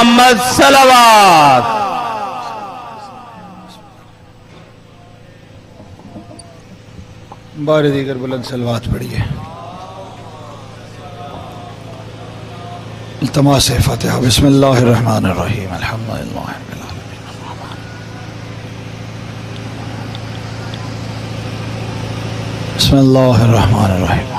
मोहम्मद सलावत। बार दीगर बुलंद सलवात पढ़िए। इल्तमास फ़ातिहा। बिस्मिल्लाहिर्रहमानिर्रहीम। अल्हम्दुलिल्लाह रब्बिल आलमीन। बिस्मिल्लाहिर्रहमानिर्रहीम।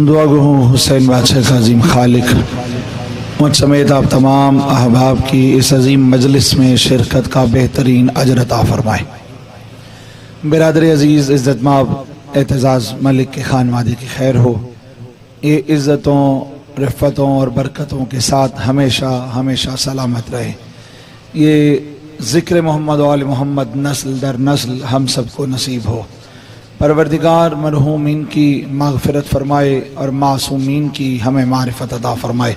दुआ गो हुसैन बादशाह का अजीम खालिक मुझ समेत आप तमाम अहबाब की इस अजीम मजलिस में शिरकत का बेहतरीन अजर अता फरमाए। बिरादर अजीज़ इज़्ज़त माब एतज़ाज़ मलिक के खानवादे की खैर हो। ये इज़्ज़तों रिफ़्फ़तों और बरकतों के साथ हमेशा हमेशा सलामत रहे। ये ज़िक्र मोहम्मद वाल मोहम्मद नस्ल दर नस्ल हम सबको नसीब हो। परवरदिगार मरहूमीन की मग़फ़िरत फ़रमाए और मासूमीन की हमें मारिफत अता फ़रमाए।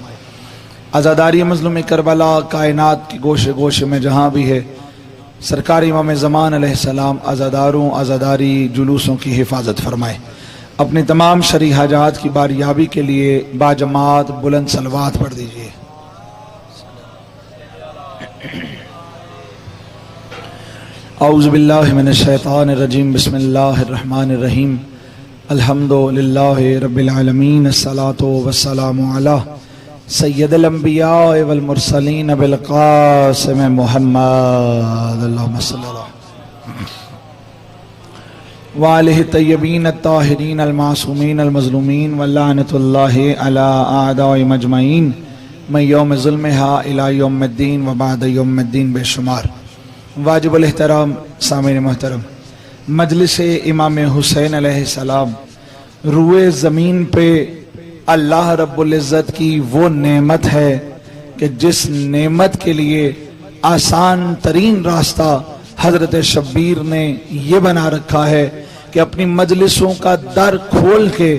आज़ादारी मज़लूम करबला कायनात की गोशे गोशे में जहाँ भी है, सरकार इमाम ज़मान अलैहिस्सलाम आज़ादारों आज़ादारी जुलूसों की हिफाजत फ़रमाए। अपनी तमाम शरई हाजात की बारियाबी के लिए बाजमात बुलंद सलवात पढ़ दीजिए। औज़ु बिल्लाहि मिनश शैतानिर रजीम। बिस्मिल्लाहिर्रहमानिर्रहीम। अल्हम्दुलिल्लाहि रब्बिल आलमीन। अस्सलातु वस्सलामु अला सय्यदिल अंबिया वल मुरसलीन बिल क़ासिम मुहम्मद। अल्लाहुम्मा सल्लि अला व आलिहि तय्यबीन अत्ताहिरीन अल मासूमीन अल मज़लूमीन व लानतुल्लाहि अला आदाइ मजमईन min यौम ज़ुल्मिहा इला यौमिद्दीन व बाद यौमिद्दीन बेशुमार। वाजिबुल एहतराम सामीन मोहतरम, मजलिस इमाम हुसैन अलैहिस्सलाम रुए ज़मीन पे अल्लाह रब्बुल इज़्ज़त की वो नेमत है कि जिस नेमत के लिए आसान तरीन रास्ता हज़रत शब्बीर ने ये बना रखा है कि अपनी मजलिसों का दर खोल के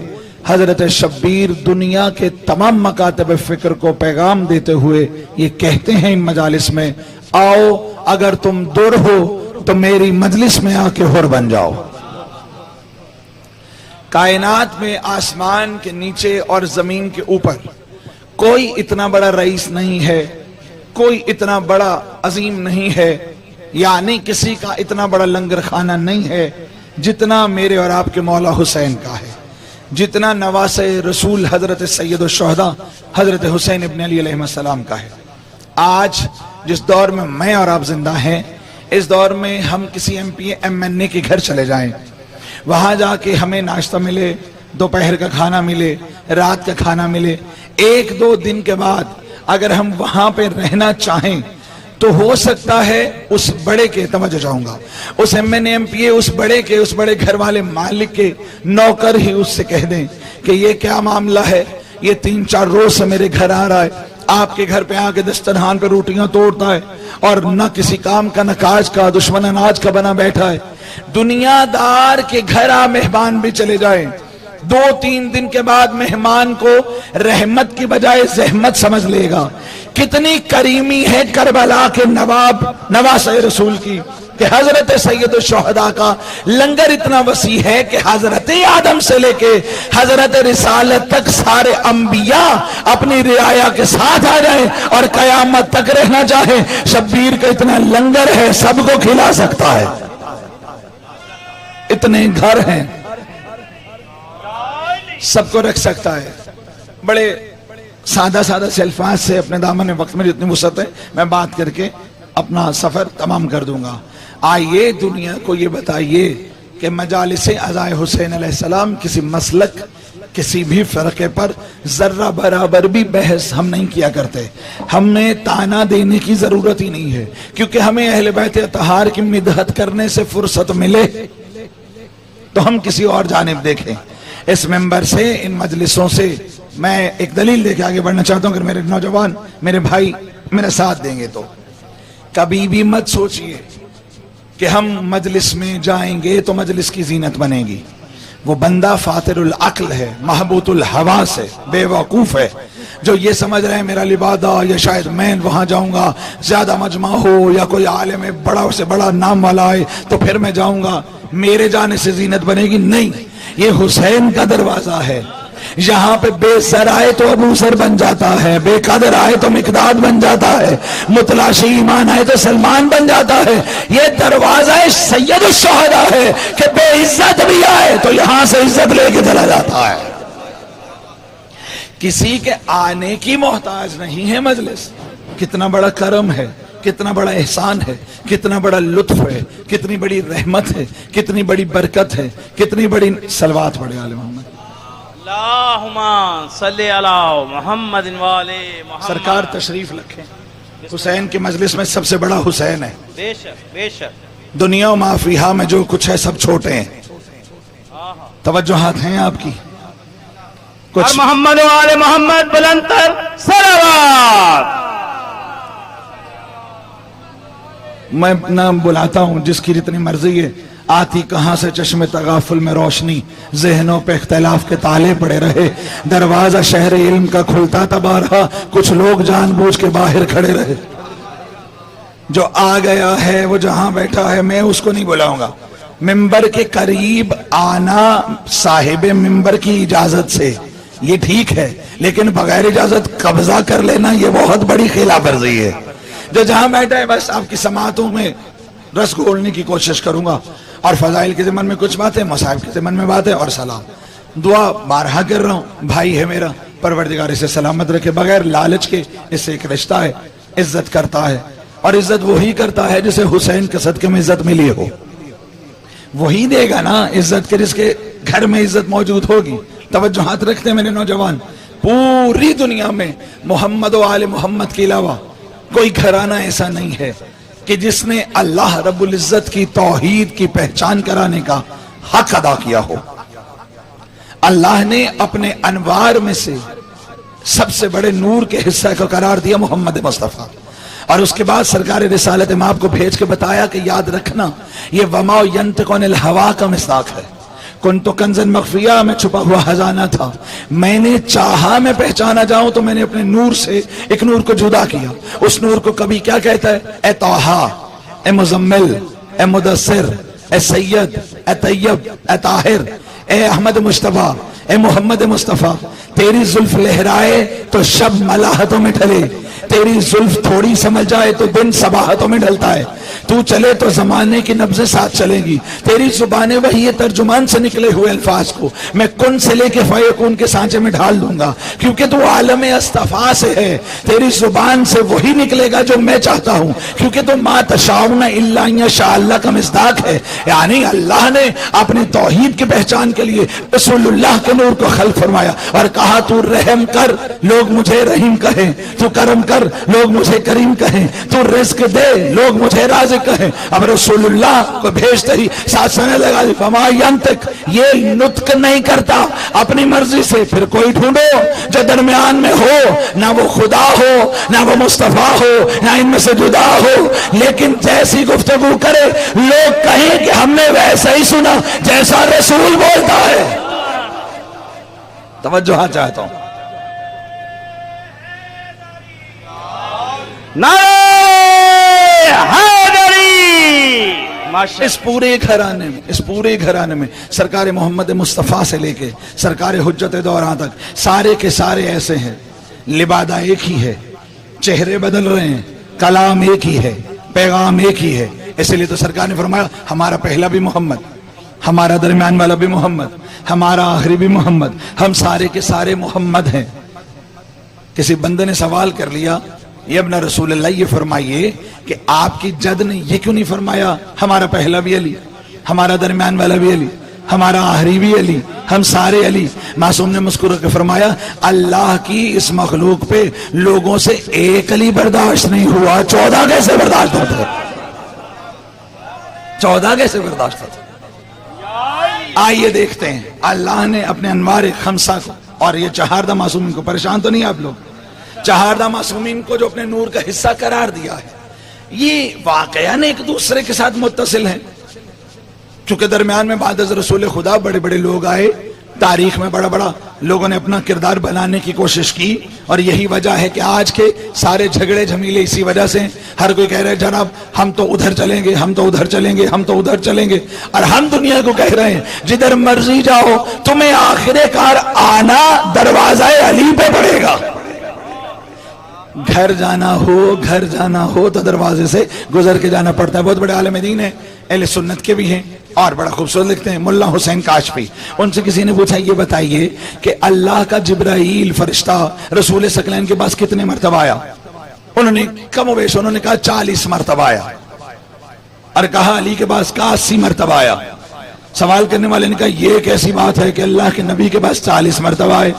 हज़रत शब्बीर दुनिया के तमाम मकातब फ़िक्र को पैगाम देते हुए ये कहते हैं इन मजालिस में, आओ अगर तुम दुर हो तो मेरी मजलिस में आके हुर बन जाओ। कायनात में आसमान के नीचे और जमीन के ऊपर कोई इतना बड़ा रईस नहीं है, कोई इतना बड़ा अजीम नहीं है, यानी किसी का इतना बड़ा लंगर खाना नहीं है जितना मेरे और आपके मौला हुसैन का है, जितना नवासे रसूल हजरत सैयद शुहदा हजरत हुसैन इब्न अली अलैहिस्सलाम का है। आज जिस दौर में मैं और आप जिंदा हैं, इस दौर में हम किसी एमपी एमएनए के घर चले जाएं, वहां जाके हमें नाश्ता मिले, दोपहर का खाना मिले, रात का खाना मिले, एक दो दिन के बाद अगर हम वहां पे रहना चाहें तो हो सकता है उस बड़े के तवज्जो चाहूंगा, उस एमएनए एमपीए उस बड़े घर वाले मालिक के नौकर ही उससे कह दें कि ये क्या मामला है, ये 3-4 रोज से मेरे घर आ रहा है, आपके घर पे आके दस्तरखान पे रोटियां तोड़ता है और न किसी काम का न काज का, दुश्मन अनाज का बना बैठा है। दुनियादार के घर आ मेहमान भी चले जाएं, 2-3 दिन के बाद मेहमान को रहमत की बजाय जहमत समझ लेगा। कितनी करीमी है करबला के नवाब नवासे रसूल की कि हजरत सैयद शुहदा का लंगर इतना वसी है कि हजरत आदम से लेके हजरत रिसालत तक सारे अंबिया अपनी रियाया के साथ आ जाए और कयामत तक रहना चाहे, शब्बीर का इतना लंगर है सबको खिला सकता है। इतने घर हैं, सबको रख सकता है। बड़े सादा सादा अल्फाज से अपने दामन में वक्त में जितनी वुसअत है मैं बात करके अपना सफर तमाम कर दूंगा। आइए दुनिया को ये बताइए कि मजालिस अज़ाए हुसैन अलैहिस्सलाम किसी मसलक किसी भी फ़िरक़े पर जर्रा बराबर भी बहस हम नहीं किया करते। हमें ताना देने की जरूरत ही नहीं है, क्योंकि हमें अहले बैत अतहार की मिदहत करने से फुर्सत मिले तो हम किसी और जानिब देखें। इस मेंबर से, इन मजलिसों से मैं एक दलील लेके आगे बढ़ना चाहता हूं। अगर मेरे नौजवान मेरे भाई मेरा साथ देंगे तो कभी भी मत सोचिए कि हम मजलिस में जाएंगे तो मजलिस की जीनत बनेगी। वो बंदा फातिरुल अक्ल है, महबूतुल हवा से बेवकूफ है, जो ये समझ रहे हैं मेरा लिबादा या शायद मैं वहां जाऊंगा, ज्यादा मजमा हो या कोई आलिम बड़ा से बड़ा नाम वाला आए तो फिर मैं जाऊंगा, मेरे जाने से जीनत बनेगी। नहीं, ये हुसैन का दरवाजा है। यहाँ पे बेसर आए तो अबू सर बन जाता है, बेकदर आए तो मिकदाद बन जाता है, मुतलाशी ईमान आए तो सलमान बन जाता है। ये दरवाजा सैयद शुहदा है कि बेइज्जत भी आए तो यहां से इज्जत लेके चला जाता है। किसी के आने की मोहताज नहीं है मजलिस। कितना बड़ा करम है, कितना बड़ा एहसान है, कितना बड़ा लुत्फ है, कितनी बड़ी रहमत है, कितनी बड़ी बरकत है, कितनी बड़ी सलवात पड़े आले मोहम्मद। अल्लाहुम्मा सल्ली अला मुहम्मद वाले मुहम्मद। सरकार तशरीफ रखें। हुसैन की मजलिस में सबसे बड़ा हुसैन है। बेशक बेशक। दुनिया और माफिया में जो कुछ है सब छोटे हैं। तवज्जुहात हैं आपकी कुछ। मोहम्मद वाले मोहम्मद बुलंदतर सलावत। मैं नाम बुलाता हूं जिसकी जितनी मर्जी है। आती कहां से चश्मे तगाफुल में रोशनी, जहनों पे इख्तिलाफ के ताले पड़े रहे, दरवाजा शहर इल्म का खुलता तबा रहा, कुछ लोग जानबूझ के बाहर खड़े रहे। जो आ गया है वो जहां बैठा है, मैं उसको नहीं बुलाऊंगा। मिंबर के करीब आना साहिब मिंबर की इजाजत से ये ठीक है, लेकिन बगैर इजाजत कब्जा कर लेना ये बहुत बड़ी खिलाफवर्जी है। जो जहां बैठा है बस आपकी समातों में रस घोलने की कोशिश करूंगा, और फजाइल के ज़िमन में कुछ बातें, मसाइब के ज़िमन में बातें, और सलाम दुआ बारहा कर रहा हूं। भाई है मेरा, परवरदिगार इसे सलामत रखे, बगैर लालच के। इससे एक रिश्ता है, इज्जत करता है, और इज्जत वही करता है जिसे हुसैन के सदके में इज्जत मिली हो। वही देगा ना इज्जत के जिसके घर में इज्जत मौजूद होगी। तवज्जो हाथ रखते हैं मेरे नौजवान। पूरी दुनिया में मोहम्मद व आले मोहम्मद के अलावा कोई घराना ऐसा नहीं है कि जिसने अल्लाह रब्बुल इज्जत की तौहीद की पहचान कराने का हक अदा किया हो। अल्लाह ने अपने अनवार में से सबसे बड़े नूर के हिस्सा को करार दिया मोहम्मद मुस्तफ़ा, और उसके बाद सरकार रिसालत में आपको भेज के बताया कि याद रखना ये वमा यंतिकुनिल हवा का मिसाक है। कुन्तु कंज़न मख्फिया में छुपा हुआ खजाना था, मैंने चाहा मैं पहचाना जाऊं तो मैंने अपने नूर से एक नूर को जुदा किया। उस नूर को कभी क्या कहता है? ए तौहा, ए मुजम्मिल, ए मुदस्सिर, ए सैयद, ए तैयब, ए ताहिर, ए अहमद मुश्तबा, ए मोहम्मद मुस्तफ़ा। तेरी जुल्फ लहराए तो शब मलाहतों में ढले, तेरी जुल्फ थोड़ी समझ जाए तो दिन सबाहतों में ढलता है। तू चले तो जमाने की नब्ज़ें साथ चलेंगी। तेरी जुबानें वही तर्जुमान से निकले हुए अल्फाज को मैं कुन से लेके फयकून के सांचे में ढाल दूंगा, क्योंकि तू आलम अस्तफा से है। तेरी जुबान से वही निकलेगा जो मैं चाहता हूं, क्योंकि तू मा तशाउना इल्ला इंशाअल्लाह का मिस्दाक है। यानी अल्लाह ने अपनी तौहीद की पहचान के लिए रसूलुल्लाह के नूर को खल्क फरमाया और कहा तू रहम कर, लोग मुझे रहीम कहें, तू करम कर, लोग मुझे करीम कहें, तू रिज़्क दे, लोग मुझे राज़िक कहें। अब रसूलुल्लाह को भेजते ही साथ सने लगा दी फमा यंतिक, ये नुत्क नहीं करता अपनी मर्जी से। फिर कोई ढूंढो जो दरमियान में हो, ना वो खुदा हो, ना वो मुस्तफा हो, ना इनमें से जुदा हो, लेकिन जैसी गुफ्तगू करे लोग कहें कि हमने वैसा ही सुना जैसा रसूल बोलता है। तवज्जो हाँ चाहता हूं। इस पूरे घराने में सरकार मोहम्मद मुस्तफ़ा से लेके सरकार हुज्जत दौरान तक सारे के सारे ऐसे हैं। लिबादा एक ही है, चेहरे बदल रहे हैं, कलाम एक ही है, पैगाम एक ही है। इसलिए तो सरकार ने फरमाया हमारा पहला भी मोहम्मद, हमारा दरमियान वाला भी मोहम्मद, हमारा आखिरी भी मोहम्मद, हम सारे के सारे मोहम्मद हैं। किसी बंदे ने सवाल कर लिया, ये अपना रसूलुल्लाह ये फरमाइए कि आपकी जद ने ये क्यों नहीं फरमाया हमारा पहला भी अली, हमारा दरमियान वाला भी अली, हमारा आखिरी भी अली, हम सारे अली। मासूम ने मुस्कुरा के फरमाया अल्लाह की इस मखलूक पे लोगों से एक अली बर्दाश्त नहीं हुआ, 14 कैसे बर्दाश्त होते? 14 कैसे बर्दाश्त होते? आइए देखते हैं अल्लाह ने अपने अनवार खमसा को, और ये चहारदा मासूमीन को, परेशान तो नहीं आप लोग, चहारदा मासूमीन को जो अपने नूर का हिस्सा करार दिया है, ये वाकयान एक दूसरे के साथ मुत्तसिल हैं। चूंकि दरमियान में बाद रसूल खुदा बड़े बड़े लोग आए, तारीख में बड़ा बड़ा लोगों ने अपना किरदार बनाने की कोशिश की, और यही वजह है कि आज के सारे झगड़े झमेले इसी वजह से। हर कोई कह रहा है जनाब हम तो उधर चलेंगे, हम तो उधर चलेंगे, हम तो उधर चलेंगे, और हम दुनिया को कह रहे हैं जिधर मर्जी जाओ, तुम्हें आखिरकार आना दरवाजा अली पे पड़ेगा। घर जाना हो तो दरवाजे से गुजर के जाना पड़ता है। बहुत बड़े आलिम दीन है, अहले सुन्नत के भी हैं, और बड़ा खूबसूरत लिखते हैं, मुल्ला हुसैन काशफी। उनसे किसी ने पूछा ये बताइए कि अल्लाह का जिब्राईल फरिश्ता रसूल सकलैन के पास कितने मरतबा आया? उन्होंने कमोवेश उन्होंने कहा 40 मरतबा आया, और कहा अली के पास का 80 मरतबा आया। सवाल करने वाले ने कहा यह कैसी बात है कि अल्लाह के नबी के पास 40 मरतबा आए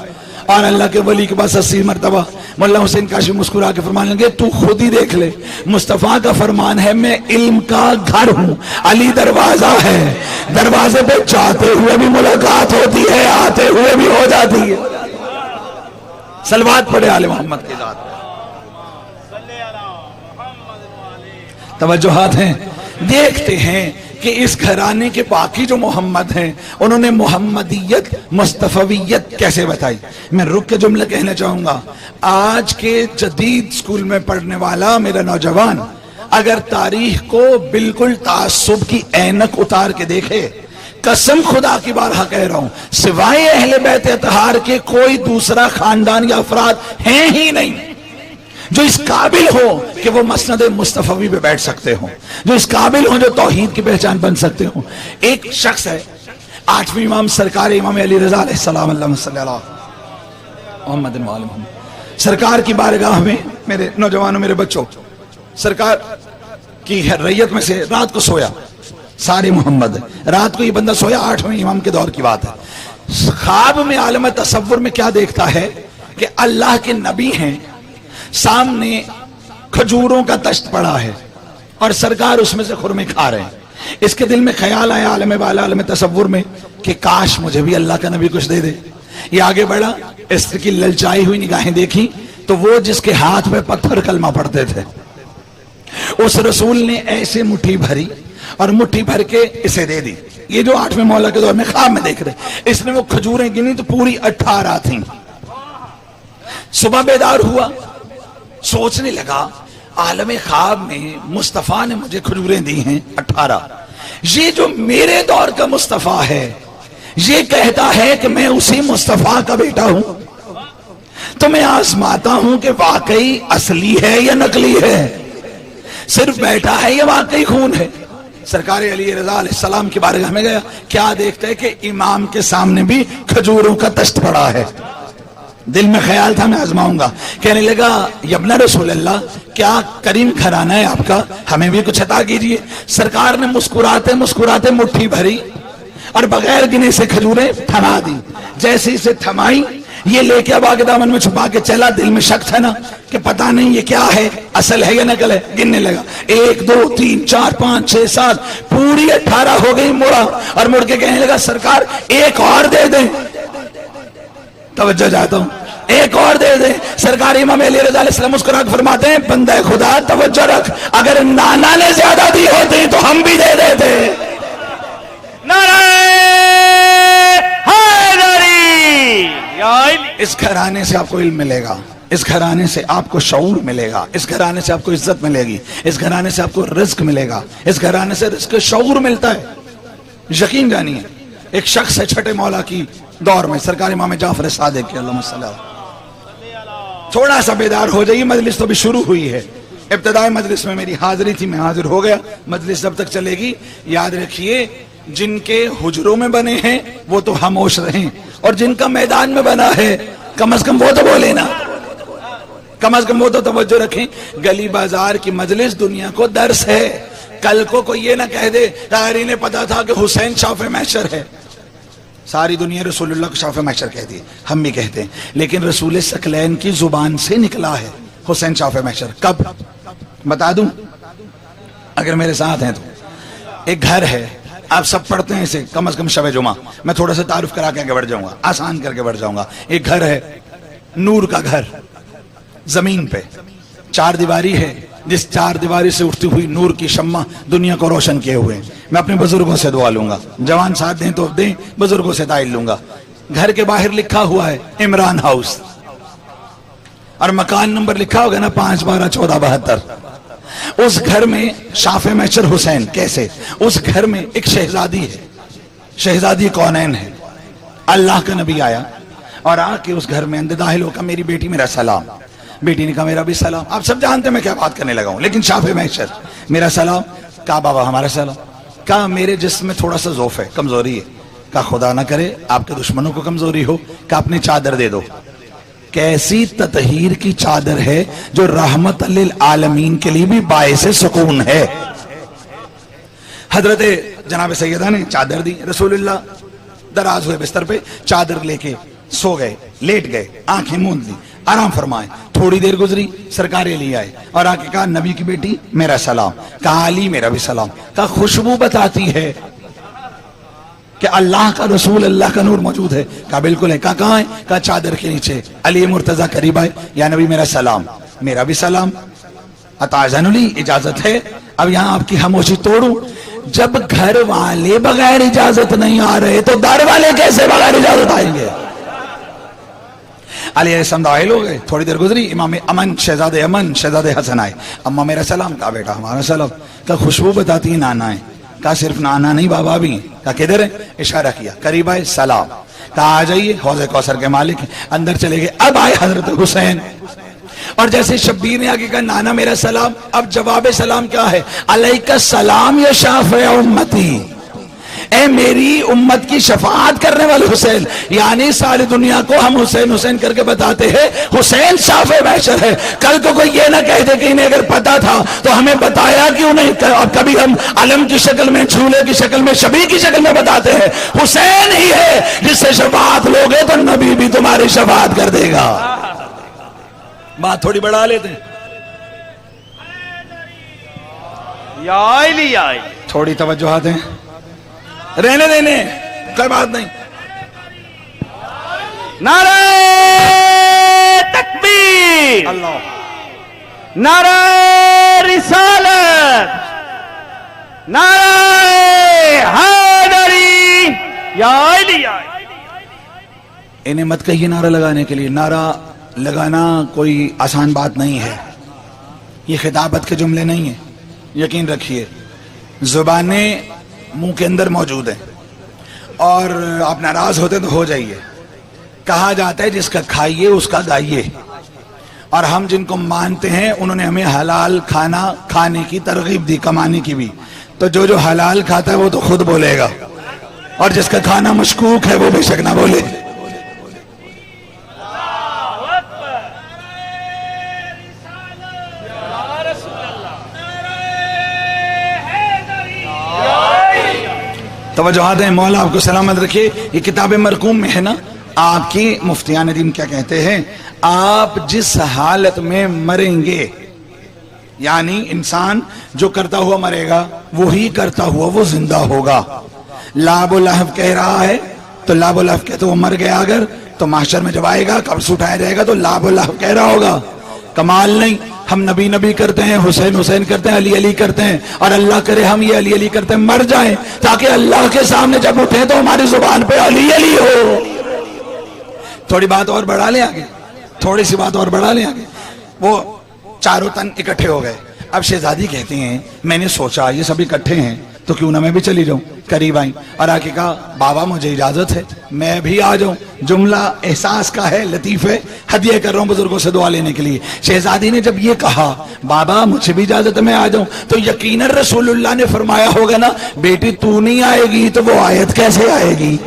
और अल्लाह के वली के पास 80 मरतबा? मुल्ला हुसैन काशी मुस्कुरा के फरमाने लगे तू खुद ही देख ले, मुस्तफा का फरमान है मैं इल्म का घर हूं, अली दरवाजा है, दरवाजे पे जाते हुए भी मुलाकात होती है, आते हुए भी हो जाती है। सलवात पढ़े आले मोहम्मद के साथ। तवज्जोहात हैं। देखते हैं कि इस घराने के बाकी जो मोहम्मद हैं उन्होंने मोहम्मदियत मुस्तफवियत कैसे बताई। मैं रुक के जुमला कहना चाहूंगा, आज के जदीद स्कूल में पढ़ने वाला मेरा नौजवान अगर तारीख को बिल्कुल तासुब की ऐनक उतार के देखे, कसम खुदा की बारहा कह रहा हूं, सिवाय अहले बैत अतहार के कोई दूसरा खानदान या अफराद हैं ही नहीं जो इस काबिल हो कि वो मसनद मुस्तफवी पे बैठ सकते हो, जो इस काबिल हो जो तौहीद की पहचान बन सकते हो। एक शख्स है, 8वें इमाम सरकार इमाम अली रज़ा अलैहिस्सलाम मोहम्मद सरकार की बारगाह में, मेरे नौजवानों मेरे बच्चों, सरकार की रैयत में से रात को सोया सारे मोहम्मद, रात को ये बंदा सोया, 8वें इमाम के दौर की बात है। ख्वाब में आलम तसव्वुर में क्या देखता है कि अल्लाह के नबी हैं, सामने खजूरों का तश्त पड़ा है और सरकार उसमें से खुरमे खा रहे हैं। इसके दिल में ख्याल आया आलम वाला आलम तसव्वुर में कि काश मुझे भी अल्लाह का नबी कुछ दे दे। ये आगे बढ़ा, इसकी ललचाई हुई निगाहें देखी तो वो जिसके हाथ में पत्थर कलमा पड़ते थे उस रसूल ने ऐसे मुट्ठी भरी और मुट्ठी भर के इसे दे दी। ये जो 8वें मौला के दौर में ख्वाब में देख रहे, इसने वो खजूरें गिनी तो पूरी 18 थी। सुबह बेदार हुआ, सोचने लगा आलम ख्वाब में मुस्तफा ने मुझे खजूरें दी हैं 18, ये जो मेरे दौर का मुस्तफा है ये कहता है कि मैं उसी मुस्तफा का बेटा हूं, तो मैं आजमाता हूं कि वाकई असली है या नकली है, सिर्फ बैठा है या वाकई खून है। सरकार अली रज़ा अलैहिस्सलाम की बारगाह में गया, क्या देखता है कि इमाम के सामने भी खजूरों का तश्त पड़ा है। दिल में ख्याल था मैं आजमाऊंगा। कहने लगा यब्ना रसूल अल्लाह, क्या करीम घराना है आपका, हमें भी कुछ अता कीजिए। सरकार ने मुस्कुराते मुस्कुराते मुट्ठी भरी और बगैर गिने से खजूरें थमा दी। जैसे इसे थमाई, ये लेके अब आगे दामन में छुपा के चला। दिल में शक था ना कि पता नहीं ये क्या है, असल है या नकल है। गिनने लगा 1 2 3 4 5 6 7, पूरी 18 हो गई। मुड़ा और मुड़ के कहने लगा सरकार एक और दे दें। तवज्जो चाहता हूं, एक और दे दे। सरकार इमाम अली रज़ा अलैहिस्सलाम मुस्कुरा के फरमाते हैं बंदा खुदा तवज्जो रख, अगर नाना ने ज्यादा दी होती तो हम भी दे देते। इस घराने से आपको इल्म मिलेगा, इस घराने से आपको शऊर मिलेगा, इस घराने से आपको इज्जत मिलेगी, इस घराने से आपको रिज्क मिलेगा, इस घराने से रिज्क शऊर मिलता है। यकीन जानिए, एक शख्स है 6ठे मौला की दौर में, सरकार इमाम जाफर सादिक के अल्लाहुम्मा सल्ली अलैहि। थोड़ा सा बेदार हो जाइए, मजलिस तो भी शुरू हुई है। इब्तिदाई मजलिस में मेरी हाजिरी थी, मैं हाजिर हो गया। मजलिस जब तक चलेगी याद रखिए, जिनके हुजरों में बने हैं वो तो खामोश रहें, और जिनका मैदान में बना है कम से कम वो तो बोले ना, कम से कम वो तो तवज्जो रखें। गली बाजार की मजलिस दुनिया को दर्स है। कल को कोई ये ना कह दे तारी ने पता था कि हुसैन शाफ़े महशर है। सारी दुनिया रसूलुल्लाह को शाफ़े महशर कहती है, हम भी कहते हैं, लेकिन रसूल सकलैन की जुबान से निकला है हुसैन शाफ़े महशर। कब बता दूं, अगर मेरे साथ हैं तो। एक घर है, आप सब पढ़ते हैं इसे कम से कम शब जुमा, मैं थोड़ा सा तारुफ करा के आगे बढ़ जाऊंगा, आसान करके बढ़ जाऊंगा। एक घर है, नूर का घर, जमीन पे 4 दीवारी है, जिस चार दीवारी से उठती हुई नूर की शम्मा दुनिया को रोशन किए हुए हैं। मैं अपने बुजुर्गों से दुआ लूंगा, जवान साथ दें तो दें, बुजुर्गों से दाइल लूंगा। घर के बाहर लिखा हुआ है इमरान हाउस, और मकान नंबर लिखा होगा ना 5121472। उस घर में शाफे मैचर हुसैन, कैसे? उस घर में एक शहजादी है, शहजादी कौनैन है। अल्लाह का नबी आया और आके उस घर में अंदर दाखिल होकर, मेरी बेटी मेरा सलाम। बेटी ने कहा मेरा भी सलाम। आप सब जानते हैं मैं क्या बात करने लगा हूं, लेकिन शाफे मैचर मेरा सलाम। कहा बाबा हमारा सलाम। कहा मेरे जिस्म में थोड़ा सा ज़ौफ है, कमजोरी है। कहा खुदा ना करे आपके दुश्मनों को कमजोरी हो। कहा अपनी चादर दे दो। कैसी ततहीर की चादर है जो रहमत लिल आलमीन के लिए भी बायसे सुकून है। हजरत जनाब सैयदा ने चादर दी, रसूलुल्लाह दराज हुए बिस्तर पे, चादर लेके सो गए, लेट गए, आंखें मूंद ली, आराम फरमाए। थोड़ी देर गुजरी, सरकार ले आए और आके कहा नबी की बेटी मेरा सलाम। कहा अली मेरा भी सलाम। कहा खुशबू बताती है कि अल्लाह का रसूल, अल्लाह का नूर मौजूद है। कहा बिल्कुल है। कहा कहाँ है? कहा चादर के नीचे। अली मुर्तजा करीब आए, या नबी मेरा सलाम। मेरा भी सलाम। अताजनुली, इजाजत है। अब यहां आपकी खामोशी तोड़ू। जब घर वाले बगैर इजाजत नहीं आ रहे तो दर वाले कैसे बगैर इजाजत आएंगे? अली दाखिल हो गए। थोड़ी देर गुजरी, इमाम अमन शहजादे हसन आए। अम्मा मेरा सलाम। कहा बेटा हमारा सलाम। कहा खुशबू बताती है नाना है। कहा सिर्फ नाना नहीं बाबा भी। कहा किधर है? इशारा किया, करीब आए, सलाम। कहा आ जाइए, हौज़े कौसर के मालिक। अंदर चले गए। अब आए हजरत हुसैन, और जैसे शब्बीर ने आगे कहा नाना मेरा सलाम। अब जवाब सलाम क्या है? अलैका सलाम या शाफ़े उम्मती, ए मेरी उम्मत की शफाअत करने वाले हुसैन। यानी सारी दुनिया को हम हुसैन हुसैन करके बताते हैं, हुसैन शाफ़े मैशर है। कल को कोई ये ना कह दे कि इन्हें अगर पता था तो हमें बताया क्यों नहीं। और कभी हम अलम की शक्ल में, झूले की शक्ल में, शबी की शक्ल में बताते हैं। हुसैन ही है जिससे शफाअत लोगे तो नबी भी तुम्हारी शफाअत कर देगा। बात थोड़ी बढ़ा लेते हैं, थोड़ी तवज्जो दें, रहने देने, कोई बात नहीं। नारे तकबीर, अल्लाह, नारे रिसालत, नारे हैदरी, या अली। इन्हें मत कहिए नारा लगाने के लिए। नारा लगाना कोई आसान बात नहीं है, ये खिताबत के जुमले नहीं है। यकीन रखिए जुबानें मुंह के अंदर मौजूद है, और आप नाराज होते तो हो जाइए। कहा जाता है जिसका खाइए उसका गाइए, और हम जिनको मानते हैं उन्होंने हमें हलाल खाना खाने की तरगीब दी, कमाने की भी। तो जो हलाल खाता है वो तो खुद बोलेगा, और जिसका खाना मशकूक है वो बेशक ना बोले। तवज्जो दें, मौला आपको सलामत रखे। ये किताब मरकूम में है ना, आपकी मुफ्तियान दीन क्या कहते हैं? आप जिस हालत में मरेंगे, यानी इंसान जो करता हुआ मरेगा वही करता हुआ वो जिंदा होगा। लाबो लहब कह रहा है तो लाबो लहब कहते तो वो मर गया, अगर तो माशर में जब आएगा कब्र उठाया जाएगा तो लाबो लहब कह रहा होगा। कमाल नहीं, हम नबी नबी करते हैं, हुसैन हुसैन करते हैं, अली अली करते हैं, और अल्लाह करे हम ये अली अली करते हैं मर जाएं, ताकि अल्लाह के सामने जब उठे तो हमारी जुबान पे अली अली हो। थोड़ी बात और बढ़ा ले आगे, थोड़ी सी बात और बढ़ा ले आगे। वो चारों तन इकट्ठे हो गए। अब शहजादी कहती हैं मैंने सोचा ये सब इकट्ठे हैं तो क्यों ना मैं भी चली जाऊं। करीब आई और आके कहा बाबा मुझे इजाजत है मैं भी आ जाऊं। जुमला एहसास का है, लतीफ है, हदिया कर रहा हूं बुजुर्गों से दुआ लेने के लिए। शहजादी ने जब ये कहा बाबा मुझे भी इजाजत है मैं आ जाऊं, तो यकीनन रसूलुल्लाह ने फरमाया होगा ना बेटी तू नहीं आएगी तो वो आयत कैसे आएगी।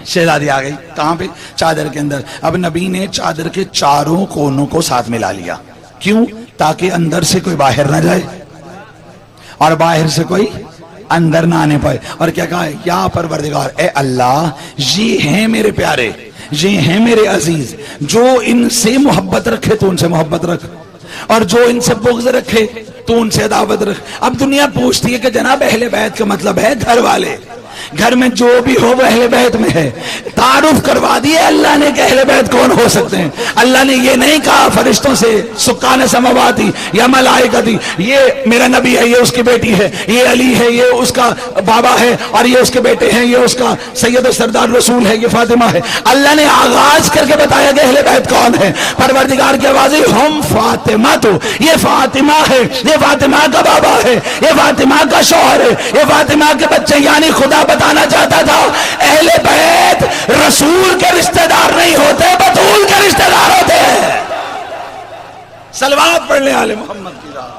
शहजादी आ गई कहां पे? चादर के अंदर। अब नबी ने चादर के चारों कोनों को साथ मिला लिया। क्यों? ताकि अंदर से कोई बाहर ना जाए और बाहर से कोई अंदर ना आने पाए। और क्या कहा? या परवरदिगार ए अल्लाह, ये हैं मेरे प्यारे, ये हैं मेरे अजीज, जो इनसे मोहब्बत रखे तो उनसे मोहब्बत रख, और जो इनसे बुग़्ज़ रखे तो उनसे अदावत रख। अब दुनिया पूछती है कि जनाब अहले बैत का मतलब है घर वाले, घर में जो भी हो वो अहले बैत में है। तारुफ करवा दिए अल्लाह ने कि अहले बैत कौन हो सकते हैं। अल्लाह ने ये नहीं कहा फरिश्तों से सुक्कान समावाती या मलाइकती, ये मेरा नबी है, ये उसकी बेटी है, ये अली है, ये उसका बाबा है, और ये उसके बेटे हैं, ये उसका सैयद सरदार रसूल है, ये फातिमा है। अल्लाह ने आगाज करके बताया कि अहले बैत कौन है। परवरदिगार की आवाज़, हम फातिमा, तो ये फातिमा है, ये फातिमा का बाबा है, ये फातिमा का शौहर है, ये फातिमा के बच्चे। यानी खुदा बताना चाहता था अहले बैत रसूल के रिश्तेदार नहीं होते, बतूल के रिश्तेदार होते हैं। सलवात पढ़ने वाले मोहम्मद की राह।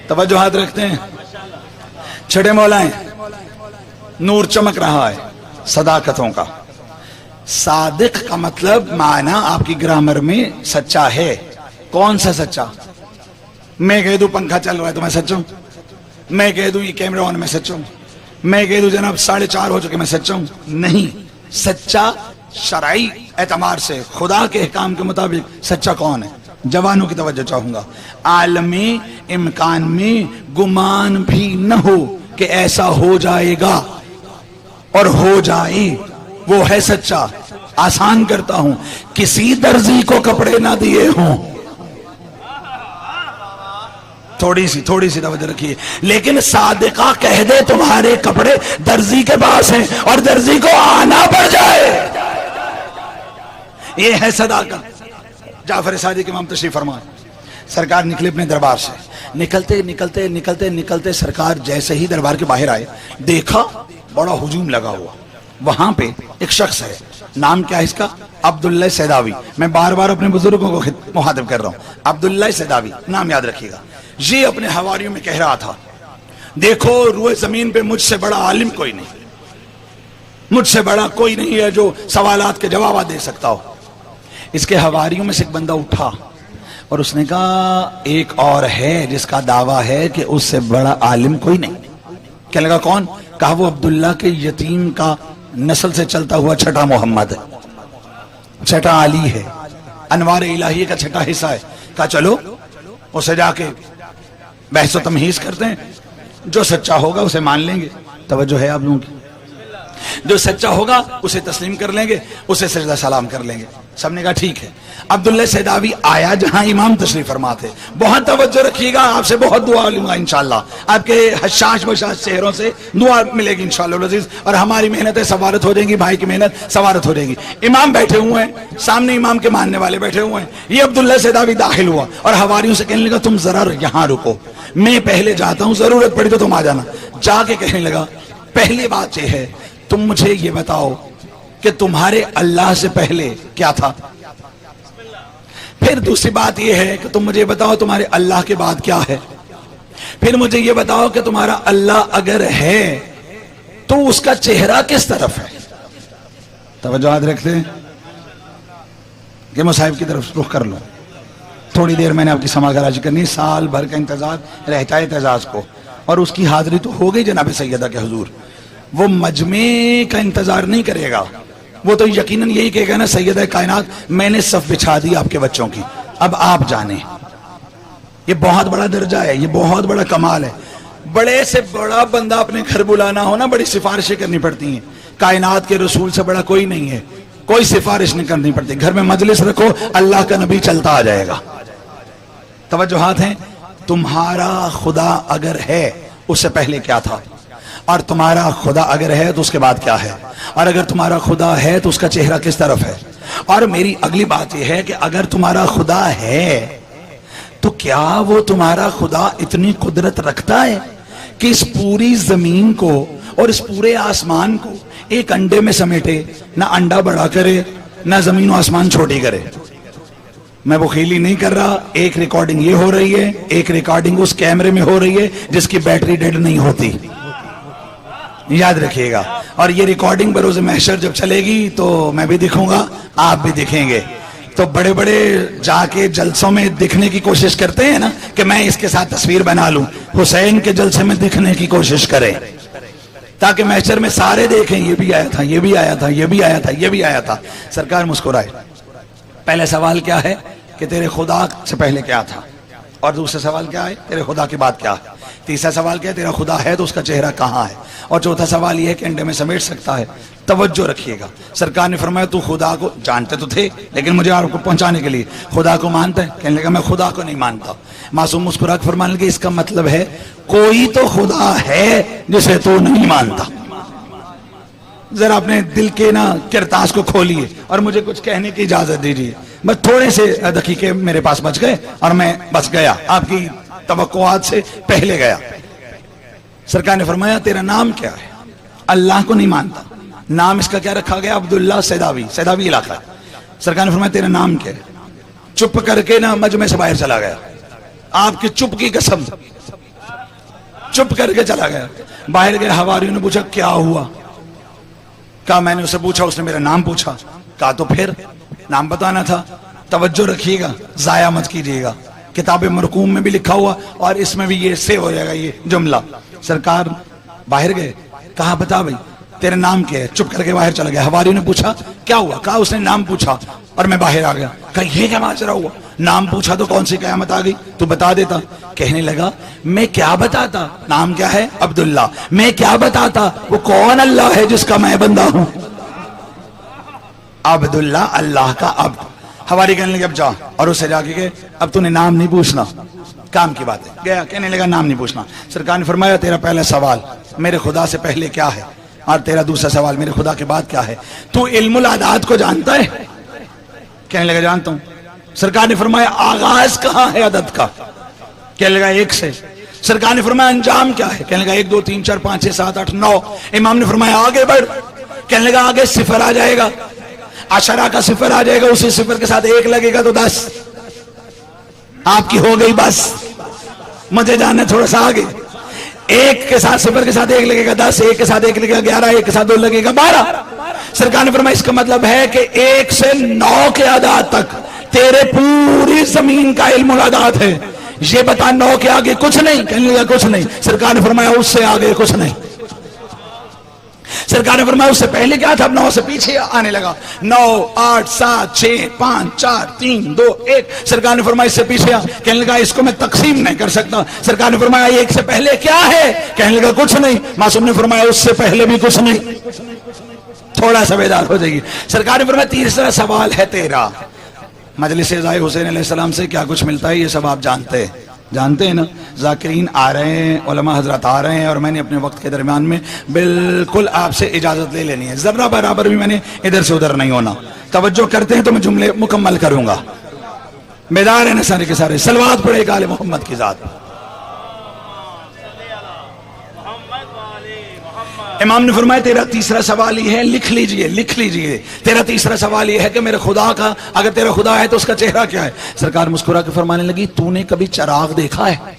तवज्जो हाथ रखते हैं, छठे मौलाएं, नूर चमक रहा है सदाकतों का। सादिक का मतलब माना आपकी ग्रामर में सच्चा है। कौन सा सच्चा? मैं कह दूं पंखा चल रहा है तो मैं सच्चा हूं, मैं कह दूं ये कैमरा ऑन मैं सच्चा हूं, मैं कह दूं जनाब 4:30 हो चुके मैं सच्चा हूं। नहीं, सच्चा शरई एतमार से खुदा के अहकाम के मुताबिक सच्चा कौन है? जवानों की तवज्जो चाहूंगा। आलमी इम्कान में गुमान भी न हो कि ऐसा हो जाएगा और हो जाए, वो है सच्चा। आसान करता हूं, किसी दर्जी को कपड़े ना दिए हों, थोड़ी सी तवज्जो रखिए, लेकिन सादिका कह दे तुम्हारे कपड़े दर्जी के पास हैं और दर्जी को आना पड़ जाए, ये है सदाकत। जाफर सादिक इमाम तशरीफ फरमाए, सरकार निकले अपने दरबार से। निकलते निकलते निकलते निकलते सरकार जैसे ही दरबार के बाहर आए, देखा बड़ा हुजूम लगा हुआ। वहां पे एक शख्स है, नाम क्या है इसका? अब्दुल्ला सैदावी। मैं बार बार अपने बुजुर्गों को मुखातिब कर रहा हूं, अब्दुल्ला सैदावी, नाम याद रखिएगा। ये अपने हवारियों में कह रहा था, देखो रुए जमीन पे मुझसे बड़ा आलिम कोई नहीं, मुझसे बड़ा कोई नहीं है जो सवालात के जवाब दे सकता हो। इसके हवारियों में से एक बंदा उठा और उसने कहा एक और है जिसका दावा है कि उससे बड़ा आलिम कोई नहीं। क्या लगा कौन? कहा वो अब्दुल्ला के यतीम का नस्ल से चलता हुआ छठा मोहम्मद है, छठा अली है, अनवार इलाही का छठा हिस्सा है। कहा चलो उसे जाके बहस तमहीज करते हैं, जो सच्चा होगा उसे मान लेंगे। तवज्जो है आप लोगों की? जो सच्चा होगा उसे तस्लीम कर लेंगे, उसे सजदा सलाम कर लेंगे। सबने कहा ठीक है। अब्दुल्ला सैदावी आया जहां इमाम तशरीफ फरमा थे। बहुत तवज्जो रखिएगा, आपसे बहुत दुआ लूंगा इंशाल्लाह। आपके हशाश बशाश चेहरों से दुआ मिलेगी इंशाल्लाह अजीज, और हमारी मेहनतें सवारत हो जाएंगी, भाई की मेहनत सवारत हो जाएगी। इमाम बैठे हुए हैं, सामने इमाम के मानने वाले बैठे हुए हैं। ये अब्दुल्ला सैदावी दाखिल हुआ और हवारियों से कहने लगा तुम जरा यहां रुको, मैं पहले जाता हूं, जरूरत पड़ी तो तुम आ जाना। जाके कहने लगा पहली बात यह है, तुम मुझे ये बताओ कि तुम्हारे अल्लाह से पहले क्या था। फिर दूसरी बात यह है कि तुम मुझे बताओ तुम्हारे अल्लाह के बाद क्या है। फिर मुझे यह बताओ कि तुम्हारा अल्लाह अगर है तो उसका चेहरा किस तरफ है। तवज्जो याद रखते हैं कि मुसाहिब की तरफ रुख कर लो। थोड़ी देर मैंने आपकी समागराजी करनी, साल भर का इंतजार रहता है एतजाज को, और उसकी हाजिरी तो हो गई जनाब सैयदा के हुजूर। वो मजमे का इंतजार नहीं करेगा, वो तो यकीनन यही कहेगा ना सैयदा कायनात मैंने सफ बिछा दी आपके बच्चों की, अब आप जाने। ये बहुत बड़ा दर्जा है, ये बहुत बड़ा कमाल है। बड़े से बड़ा बंदा अपने घर बुलाना हो ना, बड़ी सिफारिशें करनी पड़ती हैं। कायनात के रसूल से बड़ा कोई नहीं है, कोई सिफारिश नहीं करनी पड़ती। घर में मजलिस रखो, अल्लाह का नबी चलता आ जाएगा। तवज्जो हाथ है। तुम्हारा खुदा अगर है उससे पहले क्या था, और तुम्हारा खुदा अगर है तो उसके बाद क्या है, और अगर तुम्हारा खुदा है तो उसका चेहरा किस तरफ है। और मेरी अगली बात यह है कि अगर तुम्हारा खुदा है तो क्या वो तुम्हारा खुदा इतनी कुदरत रखता है कि इस पूरी जमीन को और इस पूरे आसमान को एक अंडे में समेटे, ना अंडा बड़ा करे ना जमीन और आसमान छोटी करे। मैं बखेली नहीं कर रहा। एक रिकॉर्डिंग ये हो रही है, एक रिकॉर्डिंग उस कैमरे में हो रही है जिसकी बैटरी डेड नहीं होती, याद रखिएगा। और ये रिकॉर्डिंग बरोज़ महशर जब चलेगी तो मैं भी दिखूंगा, आप भी दिखेंगे। तो बड़े बड़े जाके जलसों में दिखने की कोशिश करते हैं ना कि मैं इसके साथ तस्वीर बना लूं, हुसैन के जलसे में दिखने की कोशिश करें ताकि महशर में सारे देखें ये भी आया था, ये भी आया था, ये भी आया था, ये भी आया था। सरकार मुस्कुराए। पहले सवाल क्या है कि तेरे खुदा से पहले क्या था, और दूसरा सवाल क्या है तेरे खुदा के बाद क्या है। तीसरा सवाल क्या है, तेरा खुदा है तो उसका चेहरा कहाँ है। और चौथा सवाल यह है कि अंडे में समेट सकता है। तवज्जो रखिएगा, सरकार ने फरमाया तू खुदा को जानते तो थे, लेकिन मुझे आपको पहुंचाने के लिए खुदा को मानता है। कहने लगा मैं खुदा को नहीं मानता। मासूम मुस्कुरा कर फरमाने लगे इसका मतलब है कोई तो खुदा है जिसे तू नहीं मानता। जरा अपने दिल के ना किरतास को खोलिए और मुझे कुछ कहने की इजाजत दीजिए। बस थोड़े से दकीके मेरे पास बच गए और मैं बच गया, आपकी तवक्कुआत से पहले गया। सरकार ने फरमाया तेरा नाम क्या है? अल्लाह को नहीं मानता। नाम इसका क्या रखा गया? अब्दुल्ला सैदावी, सैदावी इलाका। सरकार ने फरमाया तेरा नाम क्या है? चुप करके ना मजमे से बाहर चला गया। आपकी चुप की कसम, चुप करके चला गया। बाहर गए, हवारियों ने पूछा क्या हुआ? कहा मैंने उससे पूछा, उसने मेरा नाम पूछा। कहा तो फिर नाम बताना था। तवज्जो रखिएगा, जाया मत कीजिएगा। किताब मरकूम में भी लिखा हुआ और इसमें भी ये सेव हो जाएगा ये जुमला। सरकार बाहर गए, कहा बता भाई तेरा नाम क्या है? चुप करके बाहर चला गया। हवारियों ने पूछा क्या हुआ? कहा उसने नाम पूछा और मैं बाहर आ गया। कहा ये क्या माजरा हुआ? नाम पूछा तो कौन सी कयामत आ गई? तू बता देता। कहने लगा मैं क्या बताता? नाम क्या है? अब्दुल्ला। मैं क्या बताता? वो कौन अल्लाह है जिसका मैं बंदा हूं? अब्दुल्ला, अल्लाह का अब्द। हवारी कहने लगे अब जा, और उससे जाके के अब तूने नाम नहीं पूछना, काम की बात है। गया, कहने लगा नाम नहीं पूछना। सरकार ने फरमाया तेरा पहला सवाल मेरे खुदा से पहले क्या है, और तेरा दूसरा सवाल मेरे खुदा के बाद क्या है। तू इल्मुल आदात को जानता है? कहने लगा जानता हूं। सरकार ने फरमाया आगाज कहां है अदद का? कहने लगा 1 से। सरकार ने फरमाया अंजाम क्या है? कहने लगा 1 2 3 4 5 6 7 8 9। इमाम ने फरमाया आगे बढ़। कहने लगा आगे सिफर आ जाएगा, अशरा का सिफर आ जाएगा, उसी सिफर के साथ 1 लगेगा तो 10। आपकी हो गई बस, मुझे जानना थोड़ा सा आगे। 1 के साथ सिफर के साथ 1 लगेगा 10, 1 के साथ 1 लगेगा 11, 1 के साथ 2 लगेगा 12। सरकार ने फरमाया इसका मतलब है कि 1 से 9 के आदात तक तेरे पूरी जमीन का इल्मुल आदात है। ये बता 9 के आगे कुछ नहीं? कहने लगा कुछ नहीं। सरकार ने फरमाया उससे आगे कुछ नहीं। सरकार ने फरमाया उससे पहले क्या था? अब 9 से पीछे आने लगा। 9 8 7 6 5 4 3 2 1। सरकार ने फरमाया इससे पीछे आ। कहने लगा इसको मैं तकसीम नहीं कर सकता। सरकार ने फरमाया 1 से पहले क्या है? कहने लगा कुछ नहीं। मासूम ने फरमाया उससे पहले भी कुछ नहीं। थोड़ा सा बेदार हो जाएगी। सरकार ने फरमाया तीसरा सवाल है तेरा मजलिस ज़ाए हुसैन अलैहिस्सलाम से क्या कुछ मिलता है? ये सब आप जानते हैं ना। जाकिरीन आ रहे हैं, उलमा हजरत आ रहे हैं, और मैंने अपने वक्त के दरमियान में बिल्कुल आपसे इजाजत ले लेनी है। जर्रा बराबर भी मैंने इधर से उधर नहीं होना। तवज्जो करते हैं तो मैं जुमले मुकम्मल करूंगा। बेदार है ना सारे के सारे? सलवात पढ़ेगा आले मोहम्मद की जात। इमाम ने फरमाया तेरा तीसरा सवाल ये है, लिख लीजिए। तेरा तीसरा सवाल ये है कि मेरे खुदा का, अगर तेरा खुदा है तो उसका चेहरा क्या है? सरकार मुस्कुरा के फरमाने लगी तूने कभी चराग देखा है?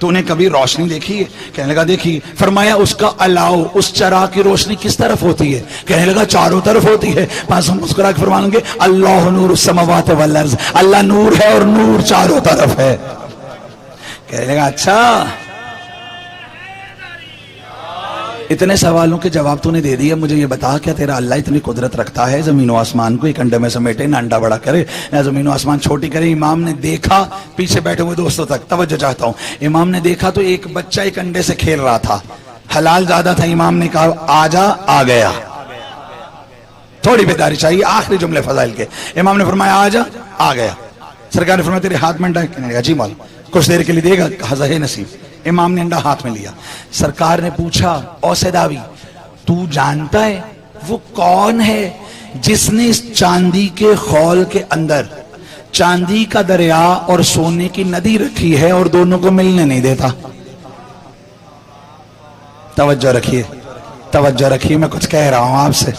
तूने कभी रोशनी देखी है? कहने लगा देखी। फरमाया उसका अलाव, उस चराग की रोशनी किस तरफ होती है? कहने लगा चारों तरफ होती है। मासूम मुस्कुरा के फरमाने लगे अल्लाह नूर समावात वल अर्ज़, अल्लाह नूर है और नूर चारों तरफ है। कहने लगा अच्छा, इतने सवालों के जवाब तूने दे दिए, मुझे ये बता क्या तेरा अल्लाह इतनी कुदरत रखता है जमीन व आसमान को एक अंडे में समेटे, ना अंडा बड़ा करे ना जमीन व आसमान छोटी करे। इमाम ने देखा, पीछे बैठे हुए दोस्तों तक तवज्जो चाहता हूं, इमाम ने देखा तो एक बच्चा एक अंडे से खेल रहा था, हलाल ज्यादा था। इमाम ने कहा आजा, आ गया। थोड़ी बेदारी चाहिए, आखिरी जुमले फजाइल के। इमाम ने फरमाया आजा, आ गया। सरकार ने फरमाया तेरे हाथ में अंडा है? कहने लगा जी मौला। कुछ देर के लिए देगा? कहा ज़हे नसीब। इमाम ने अंडा हाथ में लिया। सरकार ने पूछा ओ सैदावी तू जानता है वो कौन है जिसने इस चांदी के खौल के अंदर चांदी का दरिया और सोने की नदी रखी है और दोनों को मिलने नहीं देता? तवज्जो रखिए, मैं कुछ कह रहा हूं आपसे।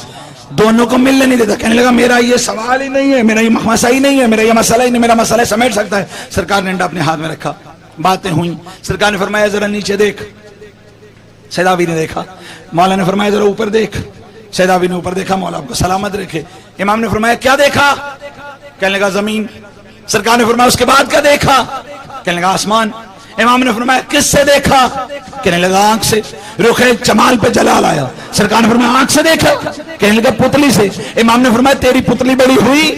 दोनों को मिलने नहीं देता। कहने लगा मेरा ये सवाल ही नहीं है, मेरा ये मसला ही नहीं है, मेरा ये मसला ही नहीं, मेरा मसला समेट सकता है। सरकार ने अंडा अपने हाथ में रखा, बातें हुई। सरकार ने फरमाया जरा नीचे देख। सैदावी ने देखा। मौला ने फरमाया जरा ऊपर देख। सैदावी ने ऊपर देखा। मौला आपको सलामत रखे। इमाम ने फरमाया क्या देखा? कहने लगा जमीन। सरकार ने फरमाया उसके बाद क्या देखा? कहने लगा आसमान। इमाम ने फरमाया किससे देखा? कहने लगा आंख से। रुखे जमाल पे जलाल आया। सरकार ने फरमाया आंख से देखा? कहने लगा पुतली से। इमाम ने फरमाया तेरी पुतली बड़ी हुई?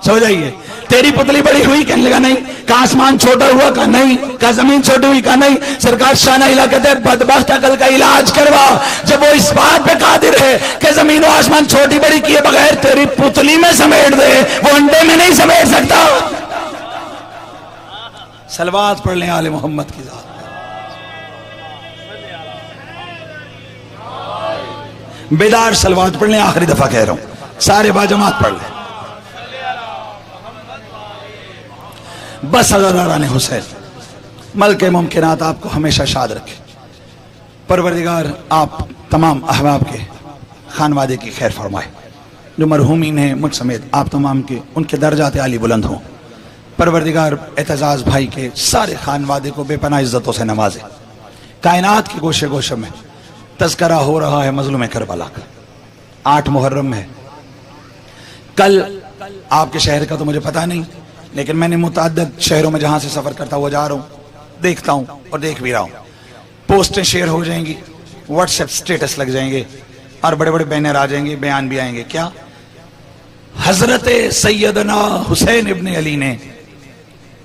समझ आइए, तेरी पुतली बड़ी हुई, कहने लगा नहीं। का आसमान छोटा हुआ, का नहीं। का जमीन छोटी हुई, का नहीं। सरकार शाना इला कहते हैं बदबख्त अकल का इलाज करवा। जब वो इस बात पे कादिर है कि जमीन और आसमान छोटी बड़ी किए बगैर तेरी पुतली में समेट दे, वो अंडे में नहीं समेट सकता। सलवात पढ़ लें आले मोहम्मद की जात। बेदार सलवात पढ़ लें, आखिरी दफा कह रहा हूं, सारे बाजमात पढ़ लें। बस हज़रत हुसैन मलके मुमकिनात आपको हमेशा शाद रखे। परवरदिगार आप तमाम अहबाब के खानवादे की खैर फरमाए। जो मरहूमीन हैं मुझ समेत आप तमाम के उनके दर्जात आली बुलंद हों। परवरदिगार एतजाज भाई के सारे खानवादे को बेपनाह इज्जतों से नवाजे। कायनात के गोशे गोशे में तज़किरा हो रहा है मजलूम करबला का। 8 मुहर्रम है। कल आपके शहर का तो मुझे पता नहीं, लेकिन मैंने मुतअद्दिद शहरों में जहां से सफर करता हुआ जा रहा हूं, देखता हूं और देख भी रहा हूं। पोस्टें शेयर हो जाएंगी, व्हाट्सएप स्टेटस लग जाएंगे और बड़े बड़े बैनर आ जाएंगे, बयान भी आएंगे। क्या हजरत सैयदना हुसैन इब्न अली ने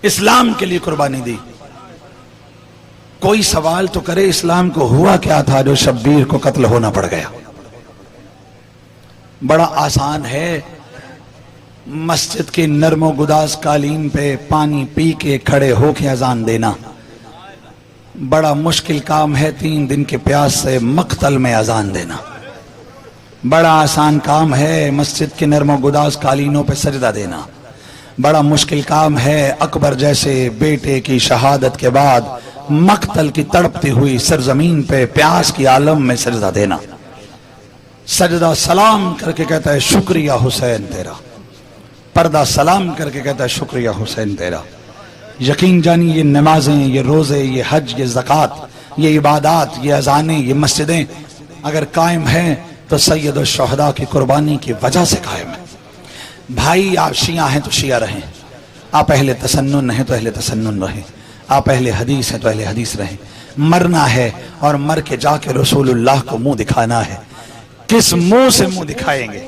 इस्लाम के लिए कुर्बानी दी। कोई सवाल तो करे, इस्लाम को हुआ क्या था जो शब्बीर को कत्ल होना पड़ गया। बड़ा आसान है मस्जिद की नरमो गुदास कालीन पे पानी पी के खड़े होके अजान देना। बड़ा मुश्किल काम है 3 दिन के प्यास से मक्तल में अजान देना। बड़ा आसान काम है मस्जिद के नरमो गुदास कालीनों पे सजदा देना। बड़ा मुश्किल काम है अकबर जैसे बेटे की शहादत के बाद मक्तल की तड़पती हुई सरजमीन पे प्यास की आलम में सजदा देना। सजदा सलाम करके कहता है शुक्रिया हुसैन तेरा। पर्दा सलाम करके कहता है शुक्रिया हुसैन तेरा। यकीन जानी ये नमाजें, ये रोजे, ये हज, ये ज़कात, ये इबादात, ये अजानें, ये मस्जिदें अगर कायम हैं तो सैयद और शहदा की कुर्बानी की वजह से कायम है। भाई आप शिया हैं तो शिया रहें, आप अहले तसन्नुन हैं तो अहले तसन्नुन रहें, आप अहले हदीस हैं तो अहले हदीस रहें। मरना है और मर के जाके रसूलुल्लाह को मुंह दिखाना है। किस मुंह से मुंह दिखाएंगे?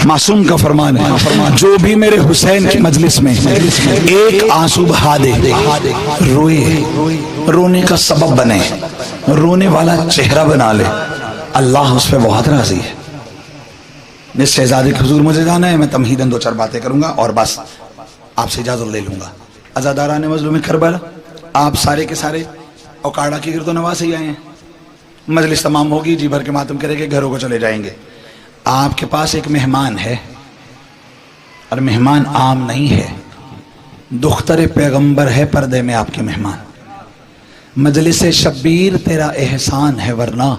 मासूम का फरमान है, जो भी मेरे हुसैन की मजलिस में एक आंसू बहा दे, रोए, रोने का सबब बने, रोने वाला चेहरा बना ले, अल्लाह उस पर बहुत राजी है। जिस शहजादे के हुजूर मुझे जाना है, मैं तमहीदन 2-4 बातें करूंगा और बस आपसे इजाजत ले लूंगा। अज़ादारान मज़लूम करबला, आप सारे के सारे औकाड़ा की गिरदोनवा से ही आए हैं। मजलिस तमाम होगी, जी भर के मातम करेंगे, घरों को चले जाएंगे। आपके पास एक मेहमान है और मेहमान आम नहीं है, दुख्तर पैगंबर है पर्दे में आपके मेहमान। मजलिस शब्बीर तेरा एहसान है, वरना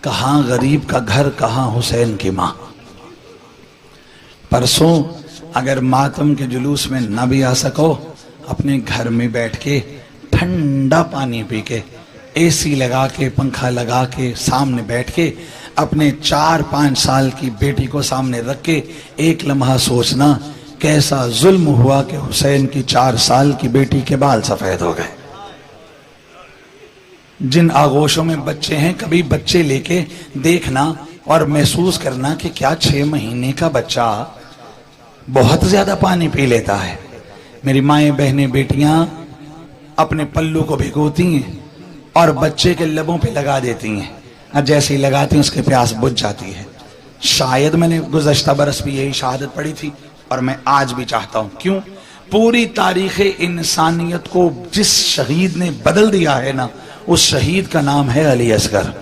कहाँ गरीब का घर, कहाँ हुसैन की माँ। परसों अगर मातम के जुलूस में ना भी आ सको, अपने घर में बैठ के ठंडा पानी पी के, एसी लगा के, पंखा लगा के, सामने बैठ के अपने 4-5 साल की बेटी को सामने रख के एक लम्हा सोचना कैसा जुल्म हुआ कि हुसैन की 4 साल की बेटी के बाल सफेद हो गए। जिन आगोशों में बच्चे हैं, कभी बच्चे लेके देखना और महसूस करना कि क्या 6 महीने का बच्चा बहुत ज्यादा पानी पी लेता है। मेरी माएं, बहनें, बेटियां अपने पल्लू को भिगोती हैं और बच्चे के लबों पे लगा देती हैं, और जैसे ही लगाती हैं उसके प्यास बुझ जाती है। शायद मैंने गुज़श्ता बरस भी यही शहादत पढ़ी थी और मैं आज भी चाहता हूं। क्यों? पूरी तारीख़ इंसानियत को जिस शहीद ने बदल दिया है ना, उस शहीद का नाम है अली असगर।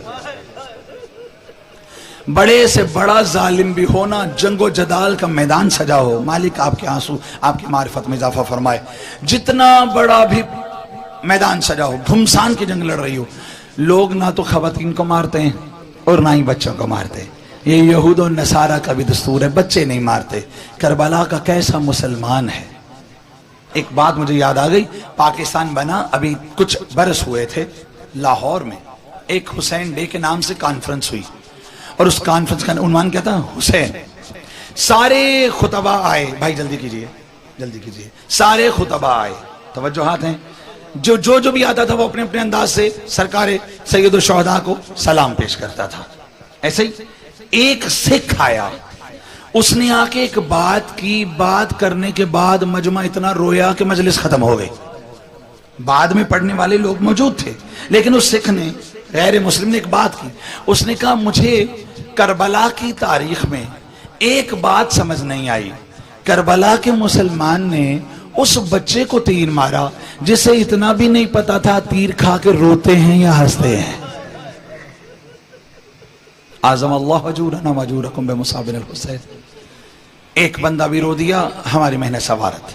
बड़े से बड़ा जालिम भी हो ना, जंगो जदाल का मैदान सजा हो, मालिक आपके आंसू आपकी मारिफत में इजाफा फरमाए। जितना बड़ा भी मैदान सजा हो, घुमसान की जंग लड़ रही हो, लोग ना तो खवातीन को मारते हैं और ना ही बच्चों को मारते हैं। ये यहूद और नसारा का भी दस्तूर है, बच्चे नहीं मारते। करबला का कैसा मुसलमान है। एक बात मुझे याद आ गई, पाकिस्तान बना अभी कुछ बरस हुए थे, लाहौर में एक हुसैन डे के नाम से कॉन्फ्रेंस हुई और उस कॉन्फ्रेंस का उन्वान क्या था? हुसैन। सारे खुतबा आए, भाई जल्दी कीजिए जल्दी कीजिए, सारे खुतबा आए, तवज्जोहात हैं, जो भी आता था वो अपने अपने अंदाज से सरकार सैयद शुहदा को सलाम पेश करता था। ऐसे ही एक सिख आया, उसने आके एक बात की, बात करने के बाद मजमा इतना रोया कि मजलिस खत्म हो गई। बाद में पढ़ने वाले लोग मौजूद थे, लेकिन उस सिख ने, गैर मुस्लिम ने एक बात की, उसने कहा मुझे करबला की तारीख में एक बात समझ नहीं आई, करबला के मुसलमान ने उस बच्चे को तीर मारा जिसे इतना भी नहीं पता था तीर खा के रोते हैं या हंसते हैं। आज़म अल्लाह वजूरना वजूरकुम बिमुसाबिल हुसैन। एक बंदा भी रो दिया, हमारी मेहनत सवारत।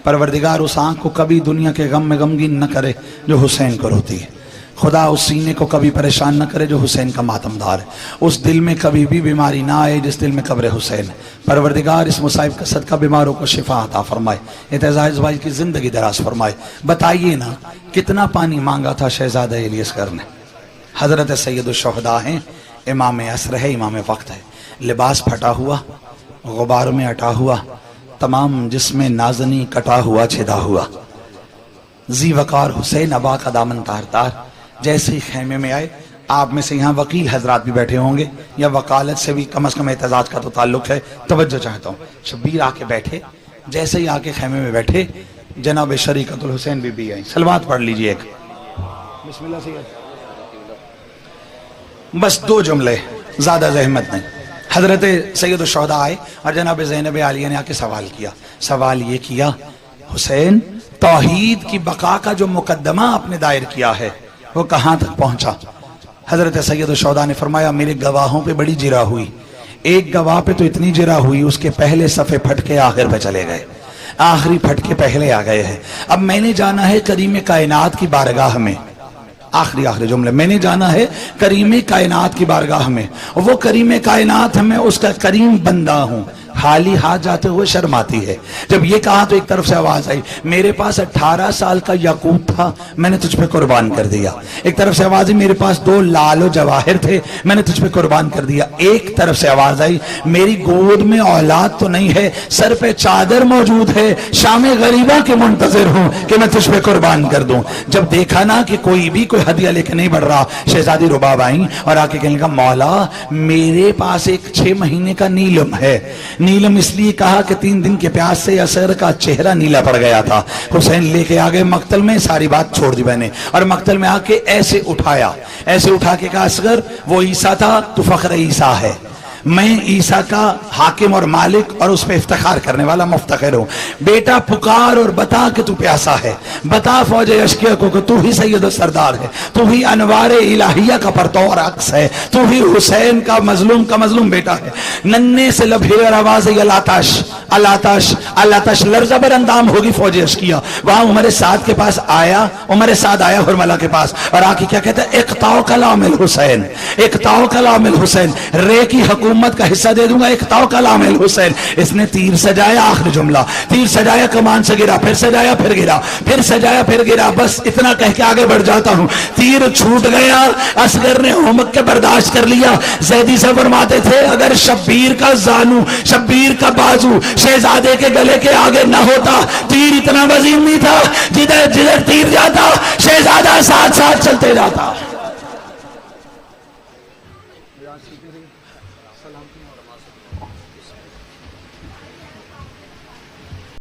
परवरदिगार उस आंख को कभी दुनिया के गम में गमगीन न करे जो हुसैन को रोती है। खुदा उस सीने को कभी परेशान न करे जो हुसैन का मातमदार है। उस दिल में कभी भी बीमारी ना आए जिस दिल में कब्र हुसैन है। परवरदिगार इस मुसाइब का सदका बीमारों को शिफा अता फरमाए, एतजाज भाई की जिंदगी दराज फरमाए। बताइए ना कितना पानी मांगा था शहजादा इलियसगर ने। हजरत सैयद शुहदा हैं, इमाम असर है, इमाम वक्त है। लिबास फटा हुआ, गुबार में अटा हुआ, तमाम जिसमें नाजनी कटा हुआ छिदा हुआ। जी वकार हुसैन अबा का दामन तार तार। जैसे ही खेमे में आए, आप में से यहाँ वकील हजरात भी बैठे होंगे या वकालत से भी कम अज कम एतजाज का तो ताल्लुक है, तवज्जो चाहता हूँ। शब्बीर आके बैठे, जैसे ही आके खेमे में बैठे जनाब शरीकतुल हुसैन बीबी आई। सलवात पढ़ लीजिए एक, बिस्मिल्लाह से। बस 2 जुमले, ज्यादा जहमत नहीं। हजरत सैयद शुहदा आए और जनाब ज़ैनब आलिया ने आके सवाल किया। सवाल ये किया, हुसैन तौहीद की बका का जो मुकद्दमा आपने दायर किया है वो कहाँ तक पहुंचा? हजरत सैयद शुहदा ने फरमाया, मेरे गवाहों पे बड़ी जिरा हुई। एक गवाह पे तो इतनी जिरा हुई, उसके पहले सफ़े फटके आखिर पे चले गए, आखिरी फटके पहले आ गए हैं। अब मैंने जाना है करीम कायनात की बारगाह में, आखिरी जुमले, मैंने जाना है करीम कायनात की बारगाह में। वो करीम कायनात है, मैं उसका करीम बंदा हूँ। खाली हाथ जाते हुए शर्म आती है। जब ये कहा तो एक तरफ से आवाज आई, मेरे पास 18 साल का याकूत था, मैंने तुझ पे कुर्बान कर दिया। एक तरफ से आवाज आई, मेरे पास 2 लाल जवाहिर थे, मैंने तुझ पे कुर्बान कर दिया। एक तरफ से आवाज आई, मेरी गोद में औलाद तो नहीं है, सर पे चादर मौजूद है, शामे गरीबा के मुंतजिर हूं कि मैं तुझ पे कुर्बान कर दूं। जब देखा ना कि कोई हदिया लेके नहीं बढ़ रहा, शहजादी रुबाब आई और आके कहने का, मौला मेरे पास एक 6 महीने का नीलम है। नीलम इसलिए कहा कि 3 दिन के प्यास से असगर का चेहरा नीला पड़ गया था। हुसैन लेके आ गए मक्तल में, सारी बात छोड़ दी मैंने, और मक्तल में आके ऐसे उठाया, ऐसे उठा के कहा, असगर वो ईसा था, तू फख्र ईसा है, मैं ईसा का हाकिम और मालिक और उस पर इफ्तिखार करने वाला मुफ्तखिर हूं। बेटा पुकार और बता कि तू प्यासा है, बता फौज अशकिया को कि तू ही सैयद सरदार है, तू ही अनवारे इलाहिया का परतौर अक्स है, तू ही हुसैन का मजलूम बेटा है। नन्हे से लबे और आवाज अलाताश अलाताश अलाताश लर्जबर अंदाम होगी फौज अशकिया। वहां उमर साद के पास आया, उमर साद आया हुरमला के पास और आके क्या कहता है, इक़ताओ कलामिल हुसैन, इक़ताओ कलामिल हुसैन, रे की हुकूमत का हिस्सा दे दूंगा, इक़ताओ कलामिल हुसैन। इसने तीर सजाया, आखिरी जुमला, तीर सजाया, कमान से गिरा, फिर सजाया, फिर गिरा, फिर सजाया, फिर गिरा। बस इतना कह के आगे बढ़ जाता हूं, तीर छूट गया, असगर ने होमक के बर्दाश्त कर लिया। जैदी से फरमाते थे, अगर शब्बीर का जानू, शब्बीर का बाजू शहजादे के गले के आगे न होता, तीर इतना वजीम नहीं था, जिधर जिधर तीर जाता शहजादा साथ साथ चलते जाता।